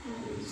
Hallelujah.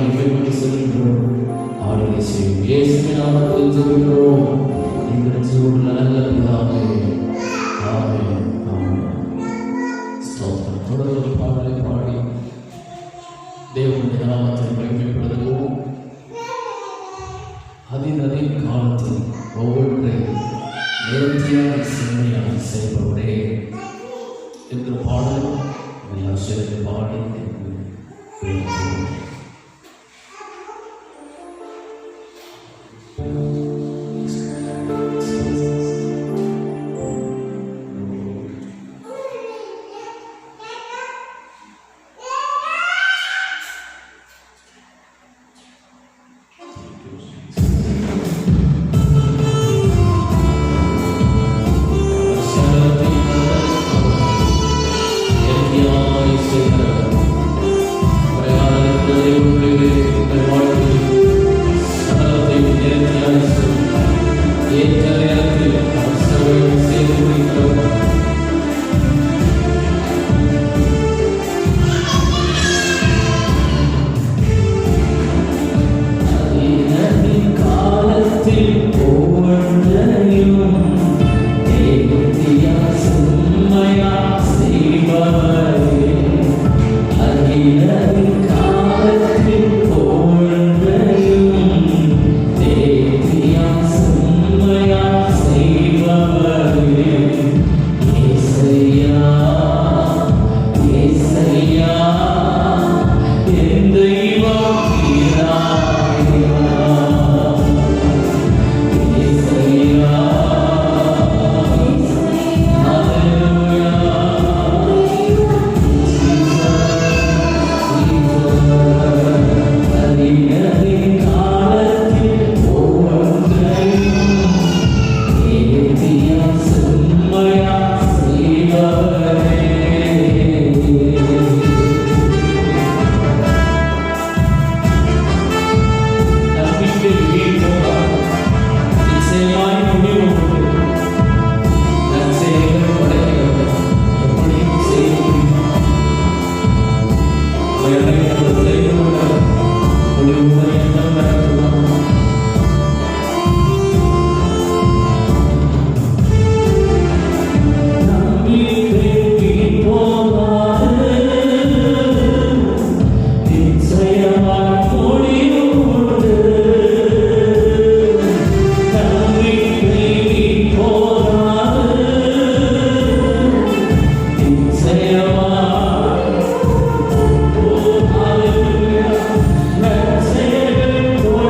மகிமைப்பட்டு செல்கின்றோம். ஆளுகை செய்யும் இயேசுவின் நாமத்தில் ஜெபிக்கிறோம் எங்கள் ஜீவனுள்ள நல்ல பிதாவே. ஆமென். ஸ்தோத்திரம். தொடர்ந்து பாடலை பாடி தேவனுடைய நாமத்தை மகிமைப்படுத்துவோம். அதின் காலத்தில் ஒவ்வொன்றையும் நேர்த்தியாக செம்மையாக செய்பவரே என்ற பாடல் சேர்ந்து பாடி Oh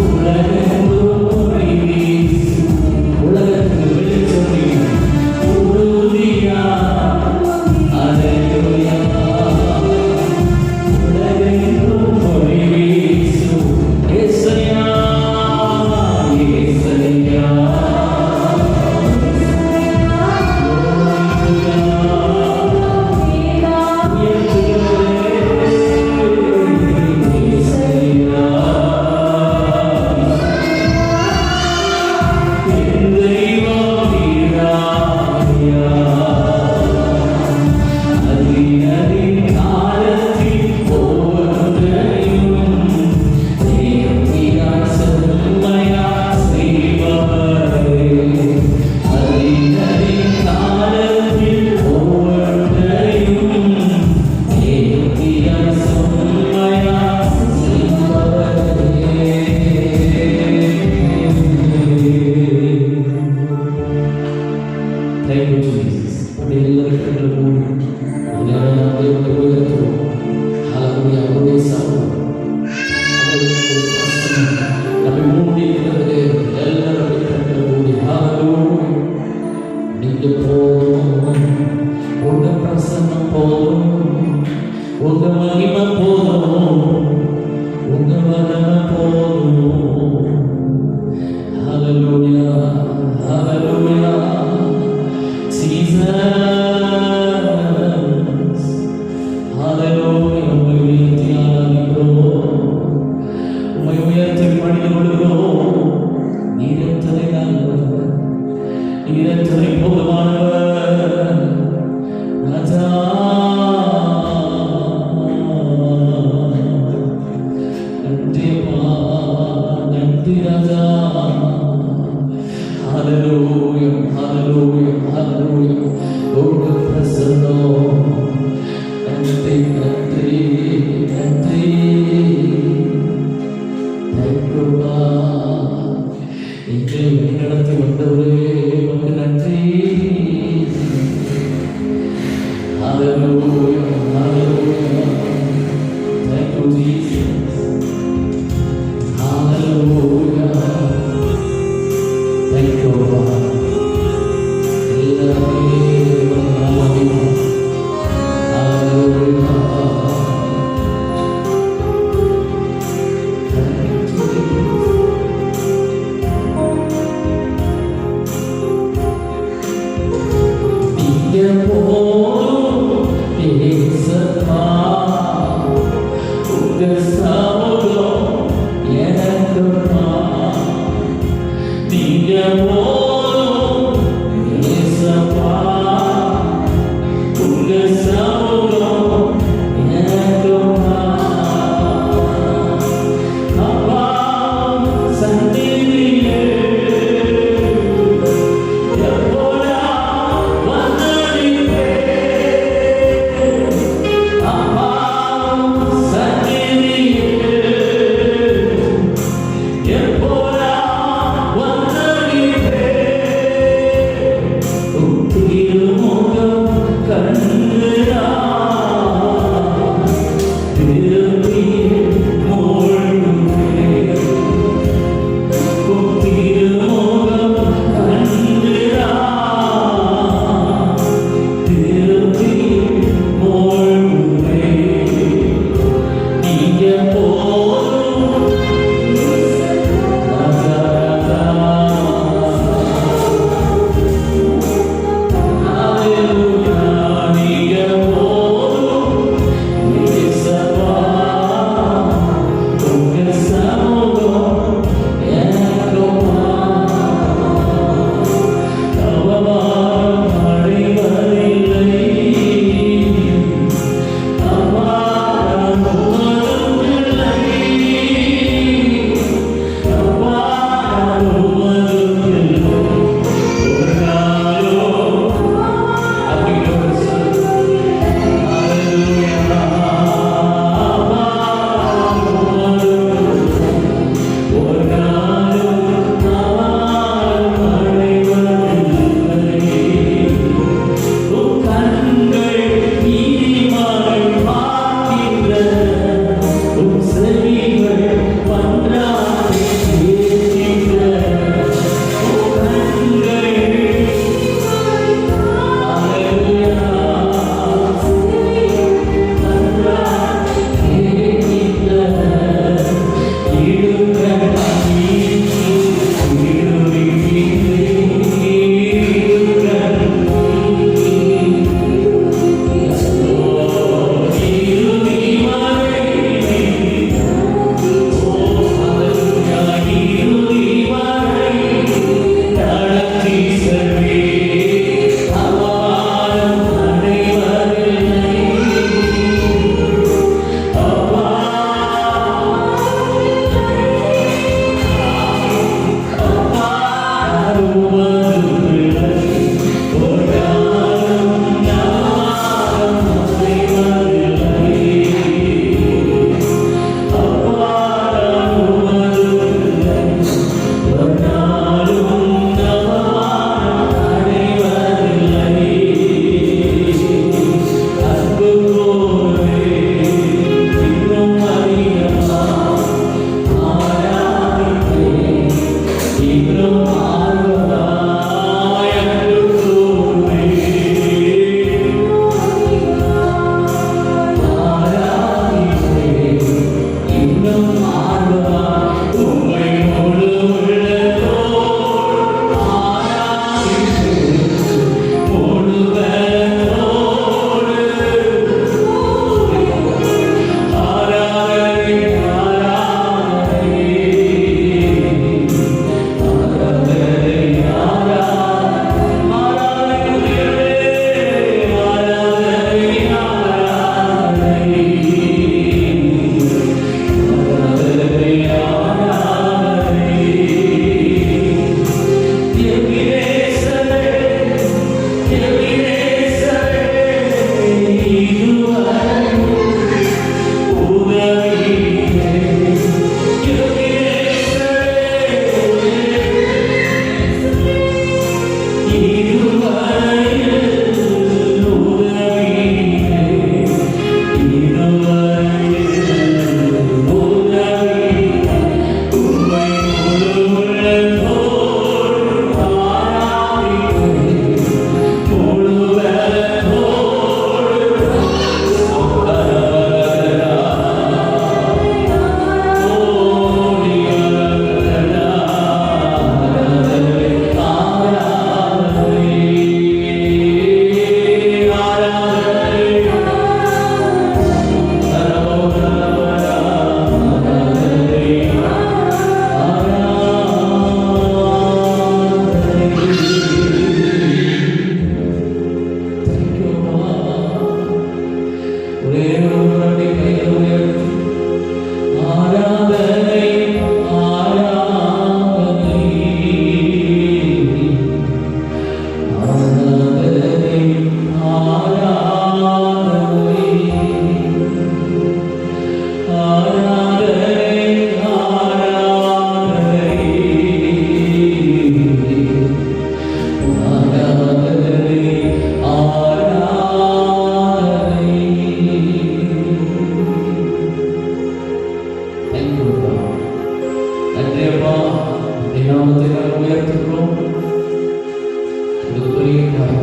உலகெங்கும்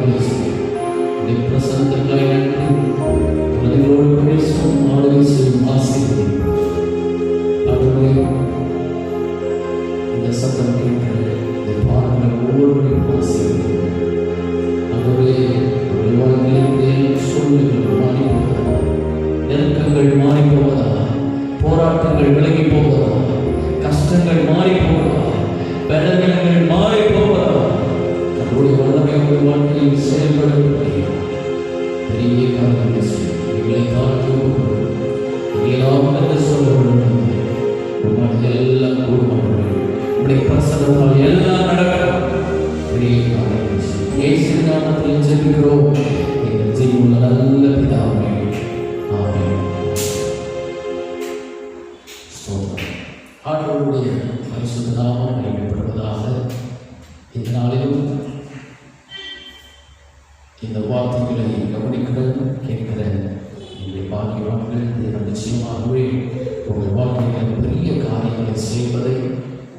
வார்த்தைகளை சொல்லி பிரசனத்திற்காக நன்றி. உலகளோடு பேசும் ஆளுகை செய்யும் ஆசீர்வதியும் இந்த சத்தம் கேட்கிற இந்த பாடங்கள் ஒவ்வொருவரையும் ஆசீர்வதியும். அவருடைய வாழ்க்கையிலே சூழ்நிலைகள் மாறி போவதா, நெருக்கங்கள் மாறி போவதா, போராட்டங்கள் விலகி போவதா, கஷ்டங்கள் மாறி போவதா, பலவீனங்கள் மாறி போவதா, அவருடைய வல்லமை உங்கள் வாழ்க்கையில் செயல்படவில்லை. பெரிய காரணங்கள் எங்களை தாழ்த்து சொல்ல வேண்டும். எல்லாம் கூடுமானவர்கள் உடைய பிரசனத்தால் எல்லாம் நடக்கும். பெரிய காரணங்கள் இயேசு நாமத்தில் ஜெபிக்கிறோம் எங்கள் ஜீவனுள்ள நல்ல பிதாவே. ஆமென். ஆண்டவருடைய பரிசுத்த நாமம் மகிமைப்படுவதாக. இந்த நாளிலும் இந்த வார்த்தைகளை கவனிக்கிற கேட்கிற நீங்கள் பாக்கியவான்கள். தேவன் நிச்சயமாகவே உங்கள் வாழ்க்கையில் பெரிய காரியங்களை செய்வதை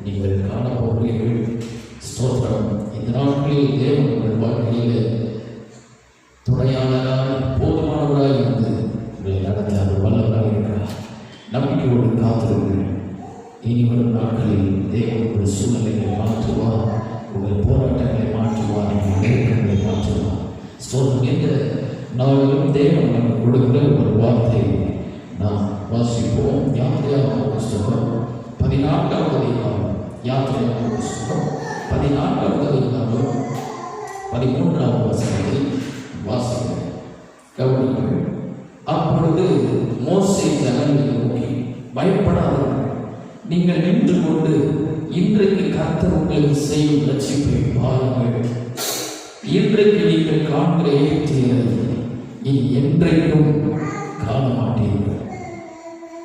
நீங்கள் காணப்போகிறீர்கள். ஸ்தோத்திரம். இந்த நாட்களில் தேவன் உங்கள் வாழ்க்கையில் துணையாளராக போதுமானவராக இருந்து உங்களை நடத்த அவர் வல்லவராக இருக்கிறார். நம்பிக்கையோடு காத்திருங்கள். இனி வரும் நாட்களில் தேவன் உங்கள் சூழ்நிலைகளை மாற்றுவார், உங்கள் போராட்டங்களை மாற்றுவார், உங்கள் நெருக்கங்களை மாற்றுவார். ஸ்தோத்திரம். எந்த நாளிலும் தேவன் நமக்கு கொடுக்கிற ஒரு வார்த்தை நாம் வாசிப்போம். யாத்திரையாகம புஸ்தகம் 14வது அதிகாரம். யாத்திரையாகம புஸ்தகம் 14வது அதிகாரம் 13வது வசனத்தை வாசிக்கிறேன். கவனியுங்கள். அப்பொழுது மோசே ஜனங்களை நோக்கி, பயப்படாதீர்கள், நீங்கள் நின்று கொண்டு இன்றைக்கு கர்த்தர் உங்களுக்கு செய்யும் ரட்சிப்பை பாருங்கள். இன்றைக்கு நீங்கள் காண்கிற ஏற்றியை இனி என்றைக்கும் காண மாட்டீர்கள்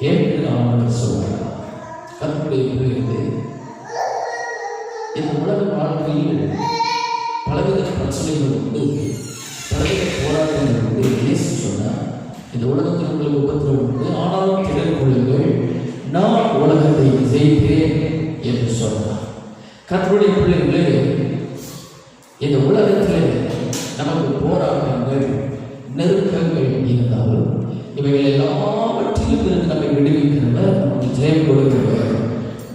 என்று ஆண்டவர் சொல்கிறார். கர்த்தருடைய பிள்ளைகளே, இந்த உலக வாழ்க்கையில் பலவித பிரச்சனைகள் உண்டு, பலவித போராட்டங்கள் உண்டு. இயேசு சொன்னார், இந்த உலகத்தில் உங்களுக்கு உபத்திரம் உண்டு, ஆனாலும் திறன் கொள்ளுங்கள், நான் உலகத்தை ஜெயித்தேன் என்று சொன்னார். கர்த்தருடைய பிள்ளைகளே, இந்த உலகத்தில் நமக்கு போராட்டங்கள் நெருக்கங்கள் இருந்தாலும் இவைகள் எல்லாவற்றிலும் இருந்து நம்மை விடுவிக்கிறவர், நமக்கு ஜெயம் கொடுக்கிறவர்,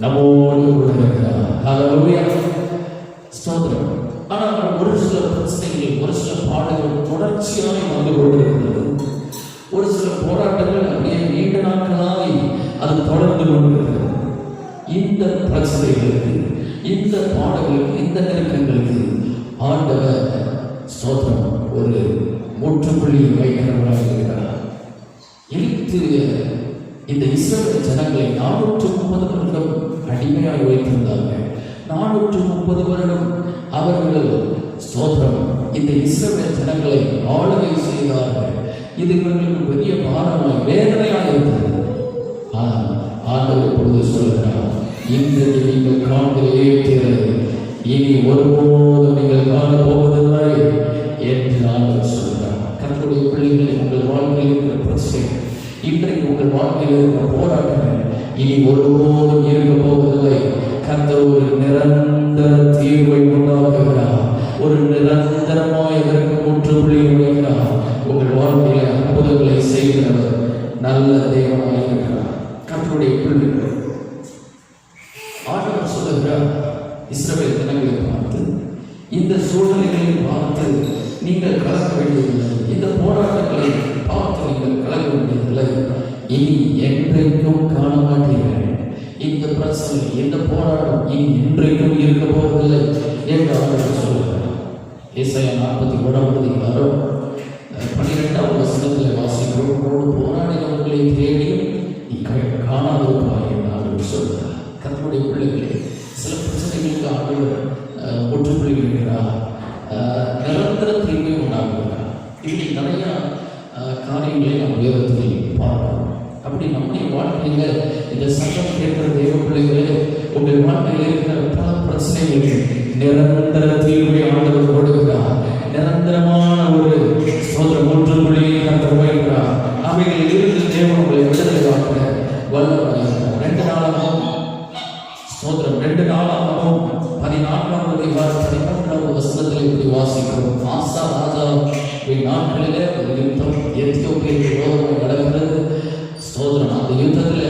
நம்மோடு கொடுக்கிறார். ஹல்லேலூயா. ஸ்தோத்திரம். ஆனால் ஒரு சில பிரச்சனைகள், ஒரு சில பாடுகள் தொடர்ச்சியாக வந்து கொண்டிருக்கிறது. ஒரு சில போராட்டங்கள் அப்படியே நீண்ட நாட்களாய் அது தொடர்ந்து கொண்டிருக்கிறது. இந்த பிரச்சனைகளுக்கு, இந்த பாடுகளுக்கு, இந்த நெருக்கங்களுக்கு ஆண்டவர் ஸ்தோத்திரம் ஒரு முற்றுப்புள்ளியை வைக்கிறவராக இருக்கிறார். எகிப்து இந்த இஸ்ரவேல் ஜனங்களை 430 வருடம் அடிமையாக வைத்திருந்தார்கள். 430 வருடம் அவர்கள் ஸ்தோத்திரம் இந்த இஸ்ரவேல் ஜனங்களை ஆளுகை செய்தார்கள். இது இவர்களுக்கு பெரிய பாரமாய் வேதனையாக இருந்தது. ஆனால் ஆண்டவர் இப்பொழுது சொல்கிறார், இன்றைக்கு நீங்கள் காண்கிற ஏற்கிறது இனி ஒருபோதும் நீங்கள் காணப்போவதில்லை என்று ஆண்டவர் சொல்கிறார். கர்த்தருடைய பிள்ளைகளை, உங்கள் வாழ்க்கையில் இருக்கிற பிரச்சனை, இன்றைக்கு உங்கள் வாழ்க்கையில் இருக்கிற போராட்டங்கள் இனி ஒருபோதும் இருக்க போவதில்லை. கர்த்தர் ஒரு நிரந்தர தீர்வை உண்டாக்குகிறார். ஒரு நிரந்தரமாக இதற்கு முற்றுப்புள்ளி வைக்கிறார். உங்கள் வாழ்க்கையில அற்புதங்களை செய்கிறவர் நல்ல தேவனாக இருக்கிறார். கர்த்தருடைய பிள்ளைகள், ஆண்டவர் சொல்லுகிறார், இஸ்ரவேல் ஜனங்களை பார்த்து, இந்த சூழ்நிலைகளை பார்த்து நீங்கள் கலக்க வேண்டியதில்லை, இந்த போராட்டங்களை பார்த்து நீங்கள் கலக்க வேண்டியதில்லை, இனி என்றைக்கும் காண மாட்டீர்கள். இந்த பிரச்சனை, இந்த போராட்டம் இனி என்றைக்கும் இருக்க போவதில்லை என்று ஆண்டவர் சொல்லுகிறார். ஏசாயா 41வது அதிகாரம் 12வது வசனத்தில் வாசிக்கிறோம், போராடினவர்களை தேடியும் நீ காணாதிருப்பாய் என்று ஆண்டவர் சொல்கிறார். கர்த்தருடைய பிள்ளைகளே, சில பிரச்சனைகளுக்கு ஆண்டவர் முற்றுப்புள்ளி வைக்கிறார், நிரந்தர தீர்வை உண்டாக்குகிறார். இப்படி நிறைய காரியங்களை நாம் வேதத்தில் பார்க்கிறோம். அப்படி நம்முடைய வாழ்க்கையில் இந்த சட்டம் கேட்கிற தேவ பிள்ளைகளே, உங்கள் வாழ்க்கையில் இருக்கிற பல பிரச்சனைகளுக்கு நிரந்தர தீர்வை ஆண்டவர் கொடுக்கிறார். நிரந்தரமான ஒரு முற்றுப்புள்ளியை கர்த்தர் வைக்கிறார். அவைகளில் இருந்து தேவன் உங்களை விடுதலையாக்க வல்லவராக. 2 நாளாகவும் 14வது அதிகாரம் 13வது வசனத்தில் இப்படி வாசிக்கிறோம். ஆசா ராஜா நாட்களிலே ஒரு யுத்தம் எத்தியோப்பியாவுக்கு விரோதமாக நடக்கிறது. ஸ்தோத்திரம். அந்த யுத்தத்தில்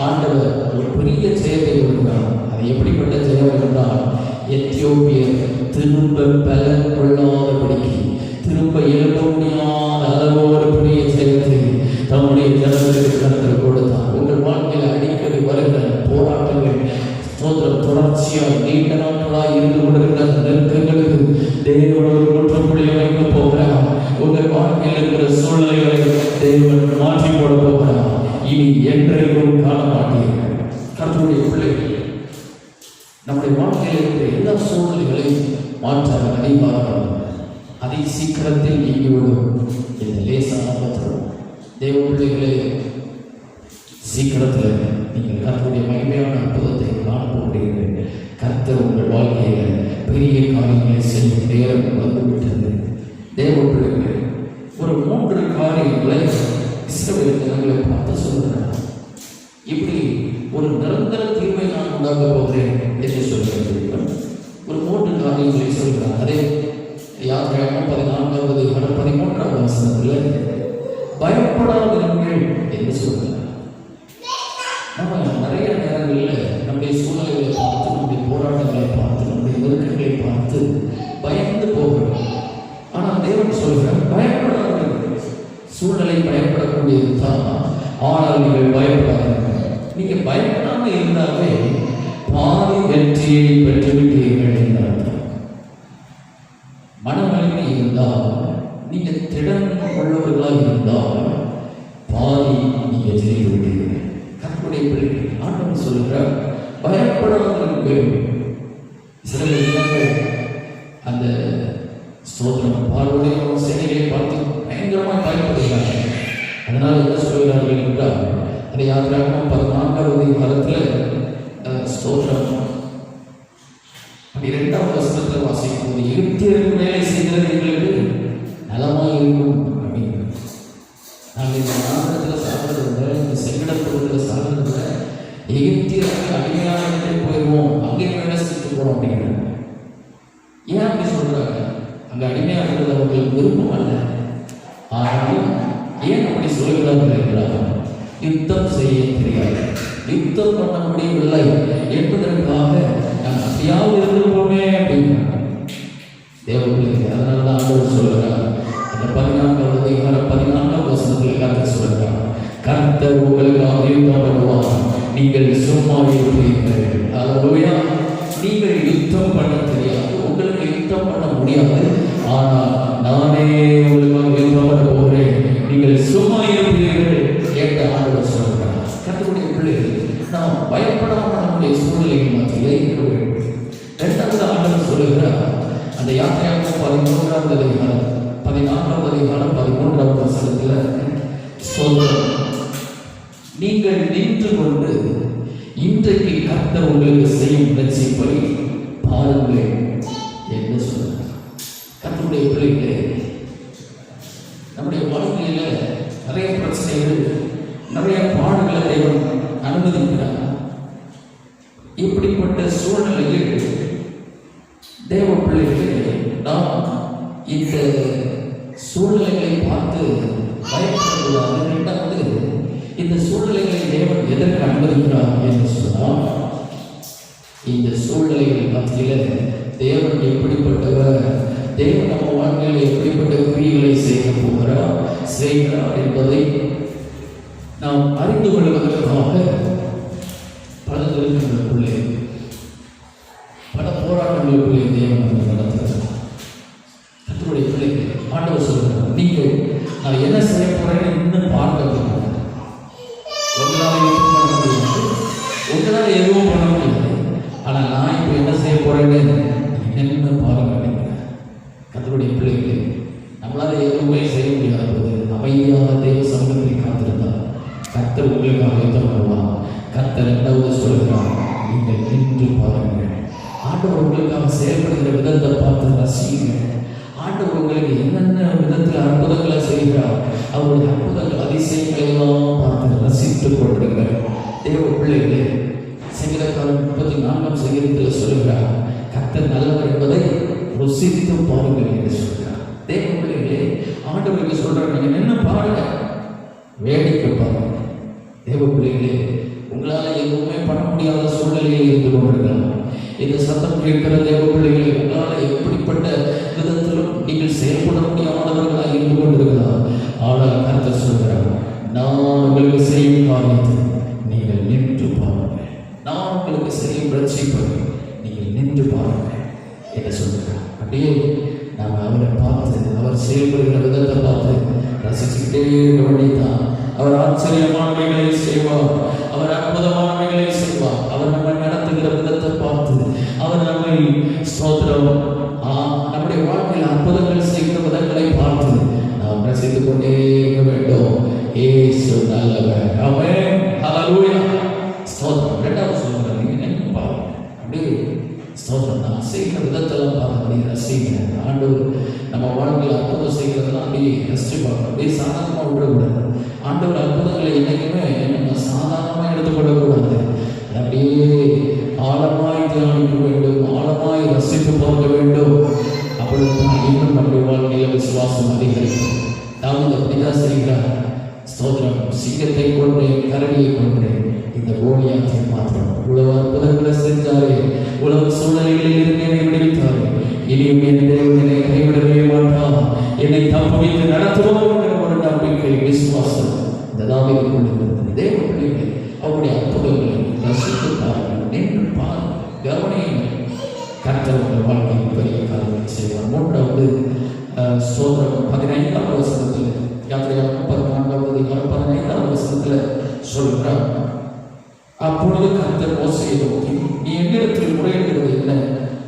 ஆண்டவர் ஒரு பெரிய ஜெயத்தை கொடுக்கிறார். அது எப்படிப்பட்ட ஜெயம் என்றால், எத்தியோப்பியர் திரும்ப பலன் கொள்ளாதபடிக்கு, திரும்ப எழுப்ப முடியாத அளவோடு பெரிய ஜெயத்தை தம்முடைய ஜனங்களுக்கு கருத்தில் கொடுத்தார். உங்கள் வாழ்க்கையில் அடிக்கடி வருகிற போராட்டங்கள், ஸ்தோத்திரம், தொடர்ச்சியாக நீண்ட நாட்களாக இருந்து கொண்டிருக்கிற நெருக்கங்களுக்கு தேவன் ஒரு முற்றுப்புள்ளி வைக்க போகிறார். உங்கள் வாழ்க்கையில் இருக்கிற சூழ்நிலைகளை தேவன் மாற்றி போட போகிறார். இனி என்றைக்கும் காண மாட்டீர்கள். கர்த்தருடைய பிள்ளைகள், நம்முடைய வாழ்க்கையில் இருக்கிற எல்லா சூழ்நிலைகளையும் மாற்ற அதிகாரம் அதை சீக்கிரத்தில் நீங்கிவிடும். இந்த லேசான தேவ பிள்ளைகளே, சீக்கிரத்தில் நீங்கள் கர்த்தருடைய மகிமையான அற்புதத்தை காணப்போகிறீர்கள். கர்த்தர் உங்கள் வாழ்க்கையில் பெரிய காரியங்களை செய்யும் நேரம் வந்துவிட்டது. தேவ பிள்ளைகளே, ஒரு 3 காரியங்களை இஸ்ரவேல் ஜனங்களை பார்த்து சொல்கிறார். இப்படி ஒரு நிரந்தர தீர்வை நான் உண்டாக்க போகிறேன் என்று சொல்கிறேன். ஒரு 3 காரியங்களை சொல்கிறார். அதே யாத்திராகமம் 14:13 வசனத்தில் பயப்படாதீர்கள் என்று சொல்கிறார். நம்ம நிறைய நேரங்களில் நம்முடைய சூழ்நிலைகளை பார்த்து, நம்முடைய போராட்டங்களை பார்த்து, நம்முடைய நெருக்கங்களை பார்த்து பயந்து போகிறோம். ஆனால் தேவன் சொல்கிறார், பயப்படாதீர்கள். சூழ்நிலை பயப்படக்கூடியது தான், ஆனால் நீங்கள் பயப்படாதீர்கள். நீங்கள் பயப்படாமல் இருந்தாலே பாதி வெற்றியை பெற்றுவிட்டீர்கள் என்றார். மன வலிமை இருந்தால், நீங்கள் திடன் உள்ளவர்களாக இருந்தால் பாதி நீங்கள் ஜெயித்து விட்டீர்கள். கர்த்தருடைய பிள்ளைகள், ஆண்டவன் சொல்கிறார், பயப்படாதீர்கள். சில இடங்கள் அந்த ஸ்தோத்திரம் பார்வையுடைய சேனைகளை பார்த்து பயங்கரமாக பயப்படுகிறார்கள். அதனால் என்ன சொல்கிறார்கள் என்றால், அதை யாத்திராகமம் 14 ஸ்தோத்திரம் 12 வசனத்தில் வாசிக்கும்போது, எகிப்தியருக்கு வேலை செய்கிறது எங்களுக்கு நலமாக இருக்கும் அப்படின்னு. நாங்கள் இந்த நாகத்தில் சாகிறத, இந்த செங்கடப்பகுதியில் சாகிறத, எகிப்தியருக்கு அடிமையாக போயிடுவோம், அங்கே வேலை செஞ்சு போகிறோம் அப்படிங்கிறாங்க. ஏன் அப்படி சொல்கிறாங்க? அங்கே அடிமையாக இருக்கிறது அவங்களுக்கு விருப்பம் அல்ல. ஆனாலும் ஏன் அப்படி சொல்கிறார்கள் என்றால், யுத்தம் செய்ய தெரியாது, யுத்தம் பண்ண முடியவில்லை என்பதற்காக நாங்கள் அப்படியாவது இருந்திருப்போமே அப்படின்னு தேவப்பிள்ளைங்க. அதனால தான் ஆண்டவர் சொல்கிறார், அந்த 14 வசனத்தில் கர்த்தர் சொல்கிறார், கர்த்தர் உங்களுக்காக யுத்தம் பண்ணுவார், நீங்கள் சும்மா இருப்பீர்கள். அல்லேலூயா. நீங்கள் யுத்தம் பண்ண தெரியாது, உங்களுக்கு யுத்தம் பண்ண முடியாது, ஆனால் நானே உங்களுக்காக யுத்தம் பண்ண போகிறேன், நீங்கள் சும்மா இருப்பீர்கள் என்று ஆண்டவர் சொல்கிறார். கர்த்தருடைய பிள்ளைகள், நாம் பயப்படாமல் நம்முடைய சூழ்நிலைகள் மத்தியிலே இருக்க வேண்டும். 2வது ஆண்டவர் சொல்லுகிறார், அந்த யாத்திராகமம் 14 வசனத்தில் சொல்கிறார், நீங்கள் நின்று கொண்டு இன்றைக்கு கர்த்தர் உங்களுக்கு செய்யும் ரட்சிப்பை பாருங்கள் என்று சொல்கிறார். கர்த்தருடைய பிள்ளைகளே, நம்முடைய வாழ்க்கையில் நிறைய பிரச்சனைகள், நிறைய பாடுகளை தேவன் அனுமதிக்கிறார். இப்படிப்பட்ட சூழ்நிலையில் தேவ பிள்ளைகளே, நாம் இந்த சூழ்நிலைகளை பார்த்து பயப்படுவதாக. 2வது, இந்த சூழ்நிலைகளை தேவன் எதற்கு அனுமதிக்கிறார் என்று சொன்னால், இந்த சூழ்நிலைகள் மத்தியில் தேவன் எப்படிப்பட்டவர், தேவன் நம்ம வாழ்க்கையில் எப்படிப்பட்ட கிரியைகளை செய்கிறார் என்பதை நாம் அறிந்து கொள்வதற்காக பல நெருக்கங்களுக்குள்ளே, பல போராட்டங்களுக்குள்ளே தேவன் நடத்துகிறார். கர்த்தருடைய பிள்ளைகள், ஆண்டவர் சொல்கிறார், நீங்கள் நான் என்ன செய்ய போறேன்னு இன்னும் பார்க்க, உங்களால் எதுவும் பண்ண முடியாது, உங்களால் எதுவும் பண்ண முடியாது, ஆனால் நான் இப்போ என்ன செய்ய போறேன்னு என்ன பாருங்க. கர்த்தருடைய பிள்ளைகளே, நம்மளால் எதுவுமே செய்ய முடியாத போது அமைதியாக தேவ சமூகத்தில் காத்திருந்தால் கர்த்தர் உங்களுக்காக யுத்தம் பண்ணுவார். கர்த்தர் 2வது சொல்கிறார், நீங்கள் நின்று பாருங்கள். ஆண்டவர் உங்களுக்காக செயல்படுகிற விதத்தை பார்த்து ரசிங்க. ஆண்டவர் உங்களுக்கு என்னென்ன விதத்தில் அற்புதங்களை செய்கிறார், அவருடைய அற்புதங்கள் அதிசயங்களை எல்லாம் பார்த்து ரசித்துக் கொண்டிருங்க. தேவ பிள்ளைகளே, சங்கீதக்காரன் 34 சங்கீதத்தில் சொல்கிறார், கர்த்தர் நல்லவர் என்பதை ருசித்து பாருங்கள் என்று சொல்கிறார். தேவ பிள்ளைகளே, ஆண்டவருக்கு சொல்றார், நீங்க நின்று பாருங்க, வேடிக்கை பாருங்க. தேவ பிள்ளைகளே, உங்களால் எதுவுமே பண்ண முடியாத சூழ்நிலையில் இருந்து கொண்டிருக்கலாம். இந்த சத்தம் கேட்கிற தேவ பிள்ளைகளை, உங்களால் எப்படிப்பட்ட விதத்திலும் நீங்கள் செயல்பட முடியாதவர்களாக இருந்து கொண்டிருக்கலாம். ஆனால் கர்த்தர் சொல்கிறார், நான் உங்களுக்கு செய்யும் காரியத்தை நீங்கள் நின்று பாருங்க, நான் உங்களுக்கு செய்யும் ரட்சிப்பை நீங்கள் நின்று பாருங்க என்று சொல்கிறார். அப்படியே நாம் அவரை பார்த்து, அவர் செயல்படுகிற விதத்தை பார்த்து ரசிச்சுக்கிட்டே இருக்க வேண்டியதான். அவர் ஆச்சரியமானவைகளை செய்வார், அவர் அற்புதமானவைகளை செய்வார். அவர் நம்மை நடத்துகிற விதத்தை பார்த்து, அவர் நம்மை ஸ்தோத்திரம் நம்முடைய வாழ்க்கையில் அற்புதங்கள் செய்கிற விதங்களை பார்த்து நாம் ரசித்துக் கொண்டே இருக்க வேண்டும். இயேசு நல்லவர். ஆமென். ஹல்லேலூயா. ஸ்தோத்திரம். இரண்டாவது சொல்றார், நீங்க நின்று பாருங்க. அப்படியே ஸ்தோத்திரம், நான் செய்கிற விதத்தெல்லாம் பார்த்து அப்படியே ரசிங்க. ஆண்டவர் நம்ம வாழ்க்கையில் அற்புதம் செய்கிறதெல்லாம் அப்படியே ரசிச்சு பார்க்கணும். அப்படியே சாதாரணமாக விடக்கூடாது. ஆண்டவர் அற்புதங்களை என்னைக்குமே நம்ம சாதாரணமாக எடுத்துக்கொள்ளக்கூடாது. அப்படியே ஆழமாய் தியானிக்க வேண்டும், ஆழமாய் ரசித்து பார்க்க வேண்டும். அப்பொழுதுதான் இன்னும் நம்முடைய வாழ்க்கையில் விசுவாசம் அதிகரிக்கும். தாவீது அப்படிதான் செய்கிறார். ஸ்தோத்திரம், சிங்கத்தை கொன்றேன், கரடியை கொன்றேன், இந்த கோலியாத்தை மாத்திரம் இவ்வளவு அற்புதங்களை செஞ்சாரே, உலக சூழ்நிலைகளில் இருந்து என்னை விடுவித்தாரே, இனியும் என் தேவன் என்னை கைவிடவே மாட்டான், என்னை தப்புவித்து நடத்துவோம் என்கிற ஒரு நம்பிக்கை, விசுவாசம் இந்த தாவீதுக்குள் இருந்தது. தேவ பிள்ளைகளை, அவருடைய அற்புதங்களை ரசித்து பாருங்கள், நின்று பாருங்கள், கவனியுங்கள். கர்த்தர் உங்கள் வாழ்க்கையில் பெரிய காரியங்களை செய்வார். மூன்றாவது ஸ்தோத்திரம், 15ஆம் வசனத்தில், யாத்திரையாகமம் 14ஆவது அதிகாரம் 15ஆவது வசனத்தில் சொல்கிறார், அப்பொழுது கர்த்தர் மோசேயை நோக்கி, நீ என்னிடத்தில் முறையிடுகிறது என்ன?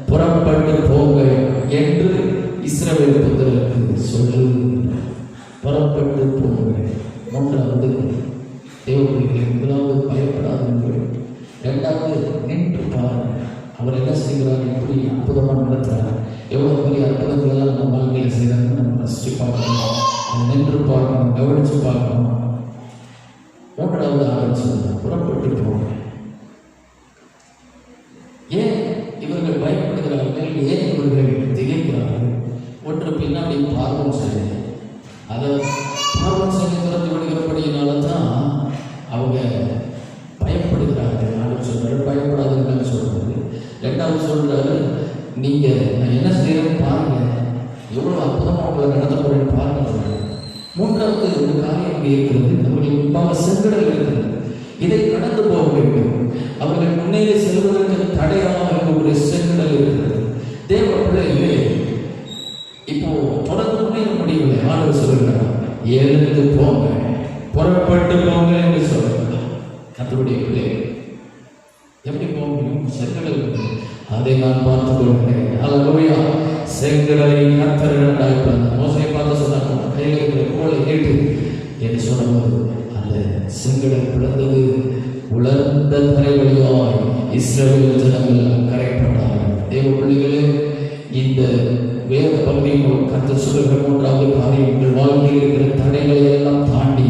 புறப்பட்டு போங்க என்று இஸ்ரவேல் புத்திரருக்கு சொல்லு. புறப்பட்டு போங்க. மூன்றாவது தேவப்பிள்ளைகளை, முதலாவது பயப்படாதீர்கள், இரண்டாவது நின்று பாருங்கள். அவர் என்ன செய்கிறார், எப்படி அற்புதமாக நடத்துகிறார், எவ்வளோ பெரிய அற்புதங்கள் எல்லாம் நம்ம வாழ்க்கையில் செய்கிறாங்கன்னு நம்ம ரசித்து பார்க்கணும், அதை நின்று பார்க்கணும், கவனித்து பார்க்கணும். மூன்றாவது ஆலோசனை, புறப்பட்டு போங்க. ஏன் இவர்கள் பயப்படுகிறார்கள், ஏன் இவர்கள் திகைக்கிறார்கள்? ஒன்று பின்னாடி பார்வன் செய்ய, அதை பார்வன் செய்ய திறந்து விடுகிறபடியினால தான் அவங்க பயப்படுகிறார்கள். ஆலோசனை பயப்படாதுன்னு சொல்றது. ரெண்டாவது சொல்றாரு, நீங்க நான் என்ன செய்யறேன்னு பாருங்க, எவ்வளவு அற்புதமா உங்களை நடத்த போறேன்னு பாருங்க. மூன்றாவது ஒரு காரியம் இங்கே இருக்கிறது, நம்முடைய முன்பாக செங்கடல் இருக்கிறது, இதை கடந்து போக வேண்டும். அவர்கள் முன்னேறி செல்வதற்கு தடையாக ஒரு செங்கடல் இருக்கிறது. தேவ பிள்ளைகளே, இப்போ தொடர்ந்து முன்னேற முடியவில்லை. ஆண்டவர் சொல்கிறார், எழுந்து போங்க, புறப்பட்டு போங்க என்று சொல்கிறார். கர்த்தருடைய பிள்ளைகள் எப்படி போக முடியும்? செங்கடல், அதை நான் பார்த்துக் கொள்கிறேன். ஹல்லேலூயா. செங்கடலை கர்த்தர் இரண்டாய் பிளந்தார். மோசேயை பார்த்து சொன்னாங்க, கையில் இருக்கிற கோலை கேட்டு என்று சொன்னபோது அந்த செங்கடல் பிளந்தது. உலர்ந்த தரை வழியாய் இஸ்ரவேல் ஜனங்கள் கரைப்பட்டார்கள். தேவ பிள்ளைகளே, இந்த வேத பகுதியில் கர்த்தர் சொல்லுகிற மூன்றாவது காரியம், உங்கள் வாழ்க்கையில் இருக்கிற தடைகளை எல்லாம் தாண்டி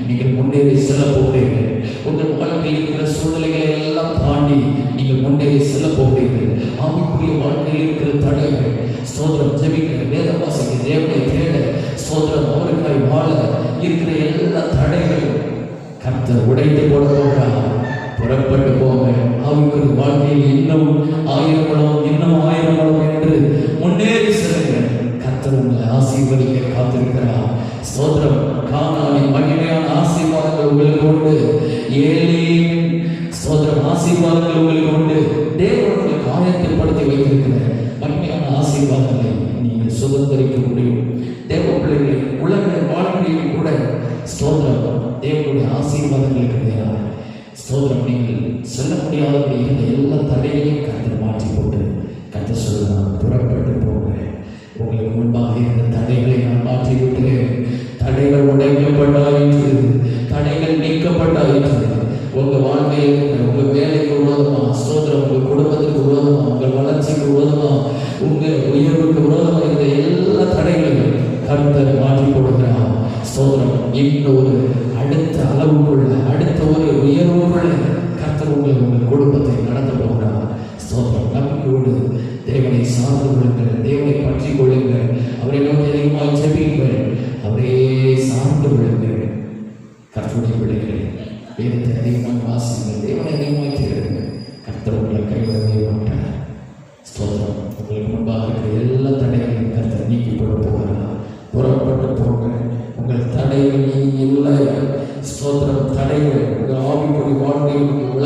நீங்கள் முன்னேறி செல்ல போகிறீர்கள். உங்கள் வாழ்க்கையில் இருக்கிற சூழ்நிலைகளை எல்லாம் தாண்டி நீங்கள் முன்னேறி செல்ல போகிறீர்கள். ஆவிக்குரிய வாழ்க்கையில் இருக்கிற தடைகள், ஸ்தோத்திரம், ஜெபிக்க, வேத வாசிக்க, தேவனை தேட, ஸ்தோத்திரம், அவருக்காய் வாழ இருக்கிற எல்லா தடைகளும் கர்த்தர் உடைத்து போட போகிறார். புறப்பட்டு போங்க. ஆவிக்குரிய வாழ்க்கையில் இன்னும் 1000 முழம், இன்னும் 1000 முழம் என்று முன்னேறி செல்லுங்கள். கர்த்தர் உங்களை ஆசீர்வதிக்க காத்திருக்கிறார். ஸ்தோத்திரம், கானானின் மகிமையான ஆசீர்வாதங்கள் உங்களுக்கு உண்டு. ஏலியின் ஸ்தோத்திரம் ஆசீர்வாதங்கள் உங்களுக்கு உண்டு. தேவன் உங்களுக்கு ஆயத்தப்படுத்தி வைத்திருக்கிற மகிமையான ஆசீர்வாதங்களை நீங்கள் சுதந்திரிக்க முடியும். தேவ பிள்ளைகளை, உலக வாழ்க்கையில் கூட ஸ்தோத்திரம், தேவனுடைய ஆசீர்வாதங்கள் கிடையாது. ஸ்தோத்திரம், நீங்கள் சொல்ல முடியாதபடி இருந்த எல்லா தடைகளையும் கர்த்தர் மாற்றி போட்டு கர்த்தர் சொல்லலாம், புறப்பட்டு போங்க. உங்களுக்கு முன்பாக இருந்த தடைகளை நான் மாற்றி விட்டுகிறேன். தடைகள் உடைக்கப்பட்டாயிற்று, தடைகள் நீக்கப்பட்டாயிற்று. உங்கள் வாழ்க்கையில், உங்கள் வேலைக்கு விரோதமா, ஸ்தோத்திரம், உங்கள் குடும்பத்துக்கு விரோதமா, உங்கள் வளர்ச்சிக்கு விரோதமா, உங்கள் உயர்வுக்கு விரோதமா இருந்த எல்லா தடைகளையும் கர்த்தர் மாற்றி போடுகிறார். ஸ்தோத்திரம், இன்னொரு அடுத்த அளவுக்குள்ள, அடுத்த ஒரு உயர்வுக்குள்ள கர்த்தர் உங்கள் குடும்பத்தை நடத்த போகிறார். ஸ்தோத்திரம், நம்பிக்கையோடு தேவனை சார்ந்து கொள்ளுங்கள், தேவனை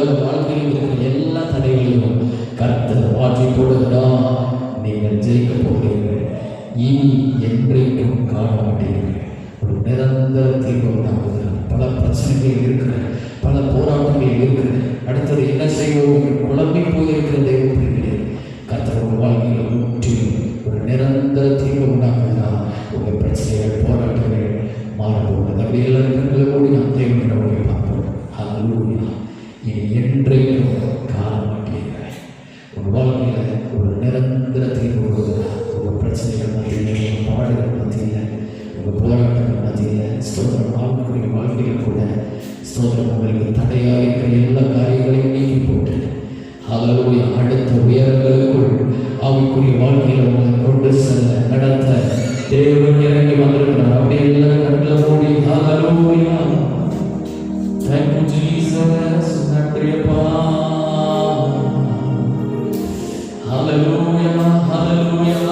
உலக வாழ்க்கையில் இருக்கிற எல்லா தடைகளையும் கர்த்தர் மாற்றி போடுகிறார். நீங்கள் ஜெயிக்க போகிறீர்கள். இனி என்றைக்கும் காண மாட்டீர்கள். ஒரு நிரந்தர தீர்வு உண்டாகுகிறார். பல பிரச்சனைகள் இருக்கிற, பல போராட்டங்கள் இருக்கிற, அடுத்தது என்ன செய்வோம் குழம்பி போயிருக்கிற தெய்வ பிள்ளைகளே, கர்த்தர் வாழ்க்கையில் முற்றிலும் ஒரு நிரந்தர தீர்வு உண்டாகுகிறார். உங்கள் பிரச்சனைகள் போராட்டங்கள் மாறப்போகிறது. அப்படி எல்லாரும் கண்களை மூடி நாம் தேவனுடைய வழியை பார்ப்போம். அல்லேலூயா. இனி என்றைக்கும் காண மாட்டீர்கள். உங்கள் வாழ்க்கையில் ஒரு நிரந்தர தீர்வு உண்டாகுகிறார். உங்கள் பிரச்சனைகள் மத்தியில், உங்கள் பாடுகள் மத்தியில், உங்கள் போராட்டங்கள் மத்தியில் ஸ்தோத்திரம். ஆவிக்குரிய வாழ்க்கையில் கூட ஸ்தோத்திரம் உங்களுக்கு தடையாக இருக்கிற எல்லா காரியங்களையும் நீக்கி போட்டு அல்லேலூயா அடுத்த உயரங்களுக்குள் ஆவிக்குரிய வாழ்க்கையில் உங்களை கொண்டு செல்ல நடத்த தேவன் இறங்கி வந்திருக்கிறார். அப்படி எல்லாம் கண்களை மூடி அல்லேலூயா. Thank you Jesus. நன்றியப்பா. Hallelujah, hallelujah.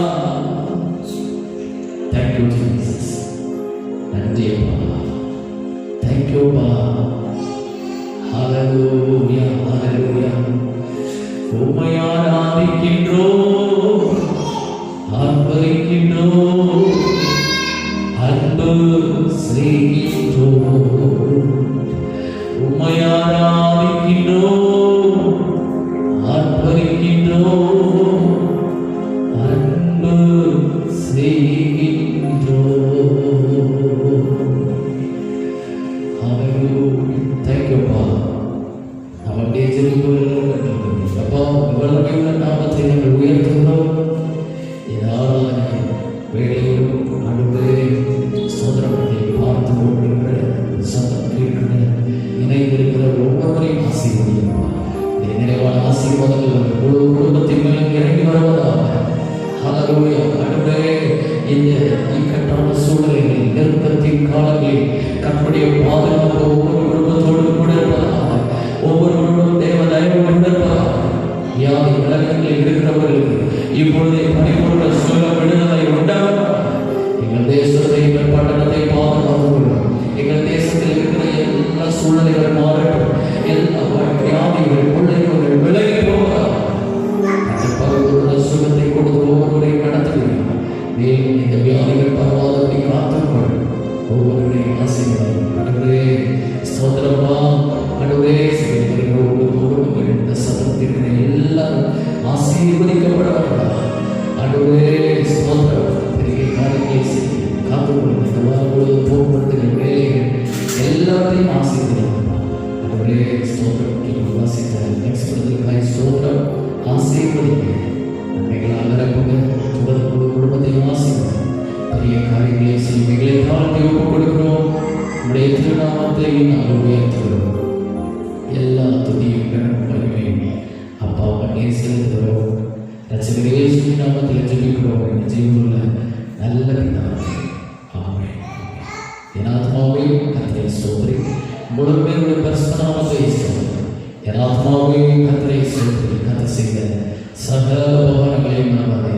Thank you Jesus. நன்றியப்பா. Thank you பா. Hallelujah, hallelujah. உம்மை ஆராதிக்கின்றோம், ஆர்ப்பரிக்கின்றோம், அன்பு செய்கின்றோம். உம்மை ஆராதிக்கின்றோம், ஆர்ப்பரிக்கின்றோம், அன்பு செய்கின்றோம். Hallelujah. Thank you பா. அவருடைய ஜெபங்கள் அப்பா இவர்களுடைய நாமத்தை நாங்கள் உயர்த்துகிறோம். ஏதாவது வேலையிலும் அடுப்பே சோதரத்தை பார்த்து கொண்டிருக்கிற சத்தம் கேட்கிற இணைந்திருக்கிற ஒவ்வொருவரையும் ஆசீர்வதிப்பா. நிறைவான ஆசீர்வாதங்கள் முழு குடும்பத்தின் மேலும் இறங்கி வருவதாக. ஹல்லேலூயா. அடுப்பே இந்த இக்கட்டான சூழ்நிலைகளில் நெருக்கத்தின் காலங்களில் கர்த்தருடைய பாதுகாப்பு ஒவ்வொரு குடும்பத்தோடு கூட இருப்பதாக. ஒவ்வொரு குடும்பம் தேவ தயவோடு இருப்பதாக. வியாதி விலகங்களில் இருக்கிறவர்களுக்கு இப்பொழுதே பணிபுரிந்த சுக விடுதலை உண்டாகும். எங்கள் தேசத்தை, எங்கள் பட்டணத்தை பாதுகாத்துள்ளோம். எங்கள் தேசத்தில் இருக்கிற எல்லா சூழ்நிலைகள் மாறட்டும். எல்லா வியாதிகள் பிள்ளைகள் விலகி போகிறார். அந்த பருவ சுகத்தை கொடுத்து ஒவ்வொருவரையும் நடத்துகிறோம். மேலும் இந்த வியாதிகள் பரவாதத்தை காத்துக்கொள். ஒவ்வொருவரையும் ஆசீர்வாதம். அடுவே ஸ்தோத்திரமா. அடுவே ஒவ்வொரு இந்த சத்தத்திற்கு எல்லாரும் ஆசீர்வதிக்கப்படலாம். அடுவே ஸ்தோத்திரம். பெரிய காரியங்களை செய்ய காத்துக்கொள்ளும். இந்த வாழ்வு போக்குவரத்துகள் வேலைகள் எல்லாத்தையும் ஆசீர்வதிக்கலாம். அடுவே ஸ்தோத்திரம். வாசித்த நெக்ஸ்ட் ஸ்தோத்திரம் ஆசீர்வதிக்க நன்மைகளால் நிரப்புங்க. முழு குடும்பத்தையும் ஆசீர்வதிக்க பெரிய காரியங்களை செய்திகளை தாழ்த்தி ஒப்புக் கொடுக்கிறோம். உடைய திருநாமத்தை நாங்கள் உயர்த்துகிறோம். எல்லா துதியும் மகிமையும் அப்பா பண்ணி செலுத்துகிறோம். ரட்சகர் இயேசுவின் நாமத்தில் ஜெபிக்கிறோம். ஜீவனுள்ள நல்ல பிதாவே. ஆமென். என் ஆத்மாவே கர்த்தரை ஸ்தோத்திரி. முழுமையுடைய பரிசுத்த நாமத்தை ஸ்தோத்திரி. என் ஆத்மாவே கர்த்தரை ஸ்தோத்திரி. கர்த்தர் செய்த சகல உபகாரங்களையும் நாமதே.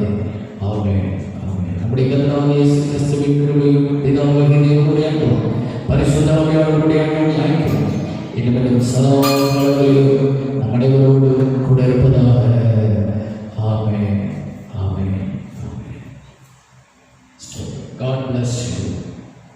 ஆமென். ஆமென். நம்முடைய கர்த்தராகிய இயேசு கிறிஸ்துவின் கிருபையும் பிதாவாகிய தேவனுடைய அன்பும் பரிசுத்த ஆவியானவருடைய ஐக்கியமும் இன்னும் சதா காலங்களிலும் நம் அனைவரோடு கூட இருப்பதாக.